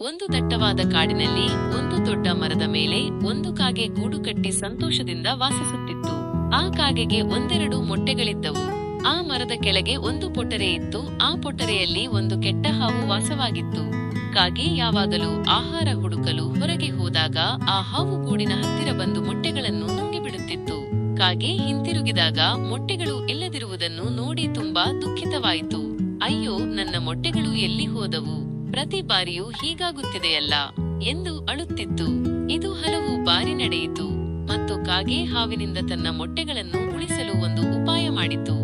ಒಂದು ದಟ್ಟವಾದ ಕಾಡಿನಲ್ಲಿ ಒಂದು ದೊಡ್ಡ ಮರದ ಮೇಲೆ ಒಂದು ಕಾಗೆ ಗೂಡು ಕಟ್ಟಿ ಸಂತೋಷದಿಂದ ವಾಸಿಸುತ್ತಿತ್ತು. ಆ ಕಾಗೆಗೆ ಒಂದೆರಡು ಮೊಟ್ಟೆಗಳಿದ್ದವು. ಆ ಮರದ ಕೆಳಗೆ ಒಂದು ಪೊಟರೆ ಇತ್ತು. ಆ ಪೊಟರೆಯಲ್ಲಿ ಒಂದು ಕೆಟ್ಟ ಹಾವು ವಾಸವಾಗಿತ್ತು. ಕಾಗೆ ಯಾವಾಗಲೂ ಆಹಾರ ಹುಡುಕಲು ಹೊರಗೆ ಹೋದಾಗ ಆ ಹಾವು ಗೂಡಿನ ಹತ್ತಿರ ಬಂದು ಮೊಟ್ಟೆಗಳನ್ನು ನುಂಗಿಬಿಡುತ್ತಿತ್ತು. ಕಾಗೆ ಹಿಂತಿರುಗಿದಾಗ ಮೊಟ್ಟೆಗಳು ಇಲ್ಲದಿರುವುದನ್ನು ನೋಡಿ ತುಂಬಾ ದುಃಖಿತವಾಯಿತು. ಅಯ್ಯೋ, ನನ್ನ ಮೊಟ್ಟೆಗಳು ಎಲ್ಲಿ ಹೋದವು? ಪ್ರತಿ ಬಾರಿಯೂ ಹೀಗಾಗುತ್ತಿದೆಯಲ್ಲ ಎಂದು ಅಳುತ್ತಿತ್ತು. ಇದು ಹಲವು ಬಾರಿ ನಡೆಯಿತು ಮತ್ತು ಕಾಗೆ ಹಾವಿನಿಂದ ತನ್ನ ಮೊಟ್ಟೆಗಳನ್ನು ಉಳಿಸಲು ಒಂದು ಉಪಾಯ ಮಾಡಿತು.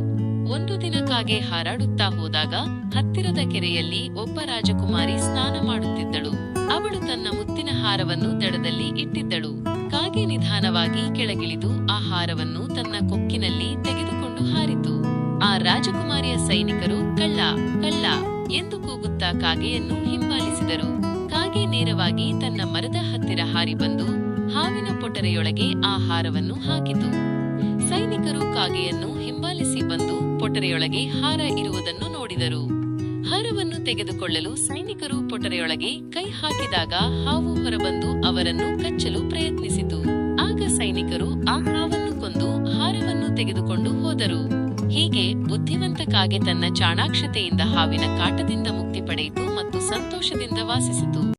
ಒಂದು ದಿನ ಕಾಗೆ ಹಾರಾಡುತ್ತಾ ಹೋದಾಗ ಹತ್ತಿರದ ಕೆರೆಯಲ್ಲಿ ಒಬ್ಬ ರಾಜಕುಮಾರಿ ಸ್ನಾನ ಮಾಡುತ್ತಿದ್ದಳು. ಅವಳು ತನ್ನ ಮುತ್ತಿನ ಹಾರವನ್ನು ದಡದಲ್ಲಿ ಇಟ್ಟಿದ್ದಳು. ಕಾಗೆ ನಿಧಾನವಾಗಿ ಕೆಳಗಿಳಿದು ಆ ಹಾರವನ್ನು ತನ್ನ ಕೊಕ್ಕಿನಲ್ಲಿ ತೆಗೆದುಕೊಂಡು ಹಾರಿತು. ಆ ರಾಜಕುಮಾರಿಯ ಸೈನಿಕರು ಕಳ್ಳ ಕಳ್ಳ ಎಂದು ಕೂಗುತ್ತಾ ಕಾಗೆಯನ್ನು ಹಿಂಬಾಲಿಸಿದರು. ಕಾಗೆ ನೇರವಾಗಿ ತನ್ನ ಮರದ ಹತ್ತಿರ ಹಾರಿ ಬಂದು ಹಾವಿನ ಪೊಟರೆಯೊಳಗೆ ಆ ಹಾರವನ್ನು ಹಾಕಿತು. ಸೈನಿಕರು ಕಾಗೆಯನ್ನು ಹಿಂಬಾಲಿಸಿ ಬಂದು ಪೊಟರೆಯೊಳಗೆ ಹಾರ ಇರುವುದನ್ನು ನೋಡಿದರು. ಹಾರವನ್ನು ತೆಗೆದುಕೊಳ್ಳಲು ಸೈನಿಕರು ಪೊಟರೆಯೊಳಗೆ ಕೈ ಹಾಕಿದಾಗ ಹಾವು ಹೊರಬಂದು ಅವರನ್ನು ಕಚ್ಚಲು ಪ್ರಯತ್ನಿಸಿತು. ಆಗ ಸೈನಿಕರು ಆ ಹಾವನ್ನು ಕೊಂದು ಹಾರವನ್ನು ತೆಗೆದುಕೊಂಡು ಹೋದರು. ಹೀಗೆ ಬುದ್ಧಿವಂತ ಕಾಗೆ ತನ್ನ ಚಾಣಾಕ್ಷತೆಯಿಂದ ಹಾವಿನ ಕಾಟದಿಂದ ಮುಕ್ತಿ ಪಡೆಯಿತು ಮತ್ತು ಸಂತೋಷದಿಂದ ವಾಸಿಸಿತು.